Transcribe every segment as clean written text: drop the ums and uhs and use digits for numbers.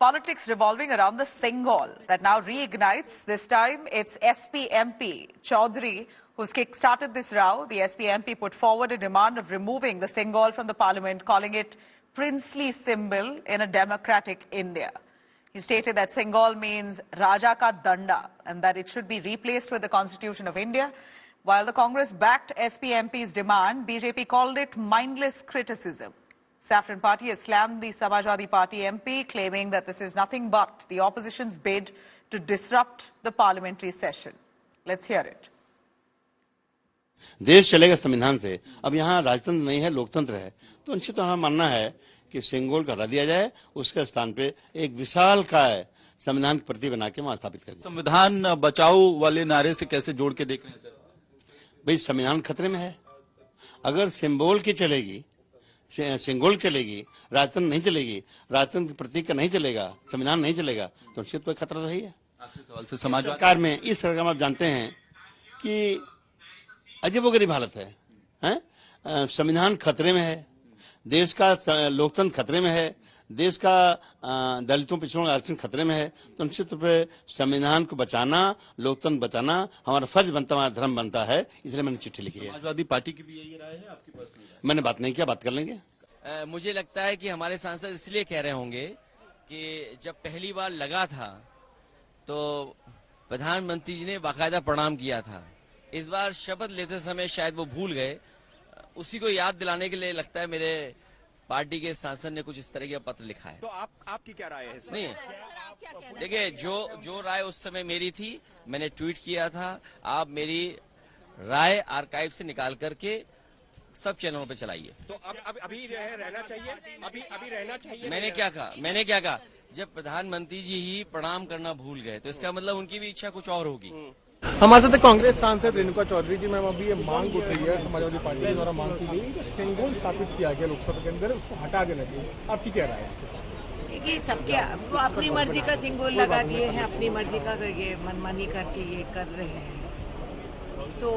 Politics revolving around the Singol that now reignites. This time it's SP MP Chaudhary who's kick-started this row. The SP MP put forward a demand of removing the Singol from the parliament, calling it princely symbol in a democratic India. He stated that Singol means Raja ka Danda and that it should be replaced with the Constitution of India. While the Congress backed SP MP's demand, BJP called it mindless criticism. Saffron Party has slammed the Samajwadi Party MP, claiming that this is nothing but the opposition's bid to disrupt the parliamentary session. Let's hear it. देश चलेगा संविधान से। अब यहाँ राजतंत्र नहीं है, लोकतंत्र है, तो निश्चित हमारा मानना है कि सिंगोल का हटा दिया जाए, उसके स्थान पे एक विशालकाय संविधान की प्रति बना के वहां स्थापित कर दिया। संविधान बचाओ वाले नारे से कैसे जोड़ के देख रहे हैं सर? भाई संविधान खतरे में है। अगर सिंबल की चलेगी, सिंगोल चलेगी, राजतंत्र नहीं चलेगी, राजतंत्र प्रतीक का नहीं चलेगा, संविधान नहीं चलेगा, तो निश्चित कोई खतरा रही है। आपके सवाल से समाज सरकार में, इस सरकार में आप जानते हैं कि अजीबोगरीब हालत है? संविधान खतरे में है, देश का लोकतंत्र खतरे में है, देश का दलितों पिछड़ों का आरक्षण खतरे में है, तो निश्चित रूप से संविधान को बचाना, लोकतंत्र बचाना हमारा फर्ज बनता है, हमारा धर्म बनता है। इसलिए मैंने चिट्ठी लिखी है। समाजवादी पार्टी की भी यही राय है आपकी पास? मैंने बात नहीं किया, बात कर लेंगे। मुझे लगता है कि हमारे सांसद इसलिए कह रहे होंगे कि जब पहली बार लगा था तो प्रधानमंत्री जी ने बाकायदा प्रणाम किया था। इस बार शपथ लेते समय शायद वो भूल गए, उसी को याद दिलाने के लिए लगता है मेरे पार्टी के सांसद ने कुछ इस तरह का पत्र लिखा है। तो आपकी क्या राय है? नहीं, देखिए जो राय उस समय मेरी थी, मैंने ट्वीट किया था। आप मेरी राय आर्काइव से निकाल करके सब चैनलों पे चलाइए। तो अभी रहना चाहिए, अभी रहना चाहिए। मैंने क्या कहा? जब प्रधानमंत्री जी ही प्रणाम करना भूल गए तो इसका मतलब उनकी भी इच्छा कुछ और होगी। हमारे साथ कांग्रेस सांसद रेणुका चौधरी जी। मैम, अभी ये मांग उठ रही है समाजवादी पार्टी के द्वारा, मांग की गई कि सिंगल स्थापित किया गया लोकसभा के अंदर, उसको हटा देना चाहिए। आपकी क्या राय है? देखिए, सबके वो अपनी मर्जी का सिंगल लगा दिए हैं, अपनी मर्जी का ये मनमानी करके ये कर रहे हैं, तो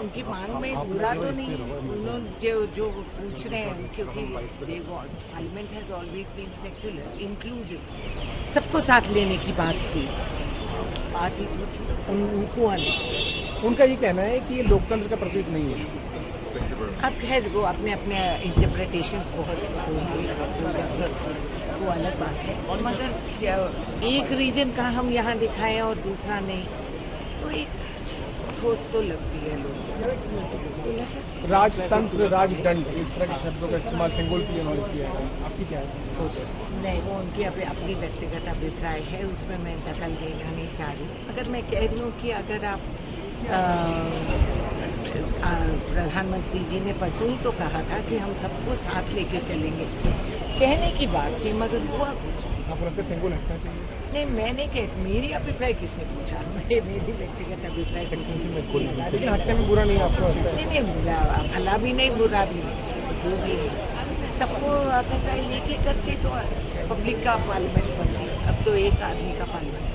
उनकी मांग में बुरा तो नहीं है। उन्होंने जो पूछ रहे हैं, क्योंकि parliament has always been secular, inclusive, सबको साथ लेने की बात थी, बात ही तो थी उनको आने। उनका ये कहना है कि ये लोकतंत्र का प्रतीक नहीं है। अब खैर वो अपने इंटरप्रिटेशंस बहुत वो अलग बात है, मगर एक रीजन का हम यहाँ दिखाएं और दूसरा नहीं, तो एक ठोस तो लगती है लोगों को। राजतंत्र, राजदंड, इस तरह के शब्दों का इस्तेमाल सिंगल के लिए किया है। आपकी क्या सोच है? नहीं, वो उनकी अपनी व्यक्तिगत अभिप्राय है, उसमें मैं दखल देना नहीं चाह रही। अगर मैं कह रही हूँ कि अगर आप प्रधानमंत्री जी ने परसों ही तो कहा था कि हम सबको साथ लेके चलेंगे, कहने की बात थी, मगर हुआ कुछ। आप लगता है सिंगल हटना चाहिए? नहीं, मैंने मेरी अभिप्राय किसने पूछा? मेरी व्यक्तिगत अभिप्राय लेकिन हटने में बुरा नहीं आपको? नहीं, भला भी नहीं, बुरा भी नहीं, जो भी नहीं, सबको अभिप्राय लेके करते तो पब्लिक का पार्लियामेंट बनती। अब तो एक आदमी का पार्लियामेंट।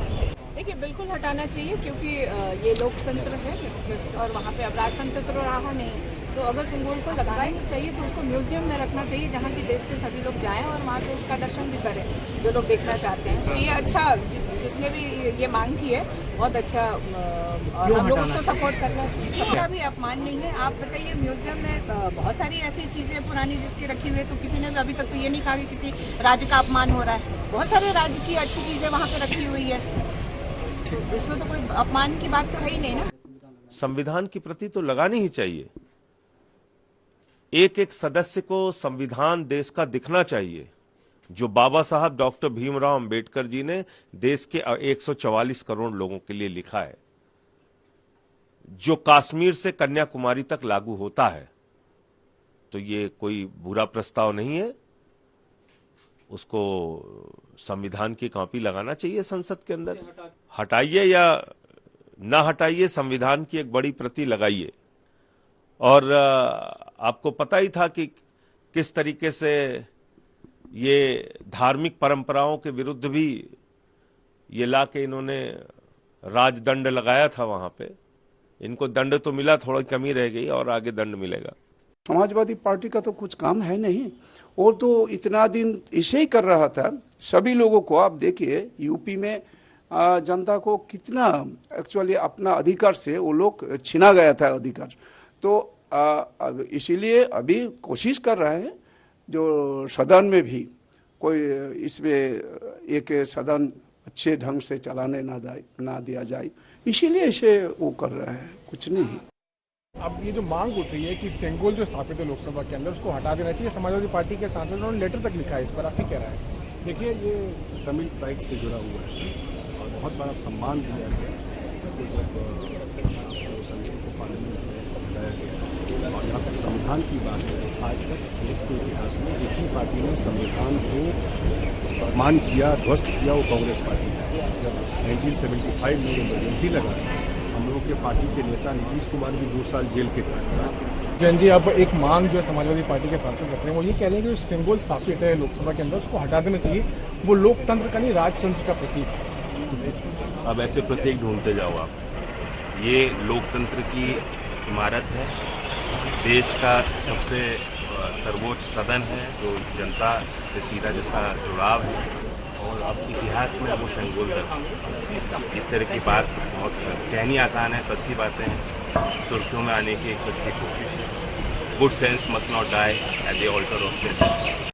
देखिए, बिल्कुल हटाना चाहिए, क्योंकि ये लोकतंत्र है और वहाँ पे अब राजतंत्र तो रहा नहीं। तो अगर सिंगल को लगाना ही चाहिए तो उसको म्यूजियम में रखना चाहिए, जहाँ की देश के सभी लोग जाएं और वहाँ से उसका दर्शन भी करें, जो लोग देखना चाहते हैं। तो ये अच्छा, जिसने भी ये मांग की है, बहुत अच्छा, और हम लोग उसको सपोर्ट करना चाहिए। इसका भी अपमान नहीं है। आप बताइए, म्यूजियम में बहुत सारी ऐसी चीजें पुरानी जिसकी रखी हुई है, तो किसी ने भी अभी तक तो ये नहीं कहा कि किसी राज्य का अपमान हो रहा है। बहुत सारे राज्य की अच्छी चीजें वहाँ पे रखी हुई है, तो इसमें तो कोई अपमान की बात तो है ही नहीं ना। संविधान की प्रति तो लगानी ही चाहिए। एक एक सदस्य को संविधान देश का दिखना चाहिए, जो बाबा साहब डॉक्टर भीमराव अंबेडकर जी ने देश के 144 करोड़ लोगों के लिए लिखा है, जो कश्मीर से कन्याकुमारी तक लागू होता है। तो ये कोई बुरा प्रस्ताव नहीं है, उसको संविधान की कॉपी लगाना चाहिए संसद के अंदर। हटाइए या ना हटाइए, संविधान की एक बड़ी प्रति लगाइए। और आपको पता ही था कि किस तरीके से ये धार्मिक परंपराओं के विरुद्ध भी ये लाके इन्होंने राजदंड लगाया था वहां पे। इनको दंड तो मिला, थोड़ी कमी रह गई और आगे दंड मिलेगा। समाजवादी पार्टी का तो कुछ काम है नहीं, और तो इतना दिन इसे ही कर रहा था। सभी लोगों को आप देखिए यूपी में जनता को कितना एक्चुअली अपना अधिकार से वो लोग छीना गया था अधिकार, तो इसीलिए अभी कोशिश कर रहा है जो सदन में भी कोई इसमें एक सदन अच्छे ढंग से चलाने ना दिया जाए, इसीलिए इसे वो कर रहा है, कुछ नहीं। अब ये जो मांग उठ रही है कि सेंगोल जो स्थापित है लोकसभा के अंदर उसको हटा देना चाहिए, समाजवादी पार्टी के सांसदों ने लेटर तक लिखा है इस पर, आप क्या कह रहा है? देखिए, ये तमिल प्राइड से जुड़ा हुआ है और बहुत बड़ा सम्मान दिया गया तो जब संसद को पार्लियामेंट में हटाया गया। और जहाँ तक संविधान की बात है, आज तक देश के इतिहास में एक ही पार्टी ने संविधान को अपमान किया, ध्वस्त किया, वो कांग्रेस पार्टी है। जब 1975 में इमरजेंसी लगा, हम लोगों के पार्टी के नेता नीतीश कुमार भी 2 साल जेल के काटे। जैन जी, अब एक मांग जो है समाजवादी पार्टी के सांसद रख रहे हैं, वो ये कह रहे हैं कि जो सिंबल स्थापित है लोकसभा के अंदर उसको हटा देना चाहिए, वो लोकतंत्र का नहीं राजतंत्र का प्रतीक है। अब ऐसे प्रतीक ढूंढते जाओ आप। ये लोकतंत्र की इमारत है, देश का सबसे सर्वोच्च सदन है जो जनता से सीधा जिसका जुड़ाव है, और अब इतिहास में वो सिंबल है। इस तरह की बात बहुत कहनी आसान है, सस्ती बातें हैं, सुर्खियों में आने की एक सस्ती कोशिश है। Good sense must not die at the altar of symbol.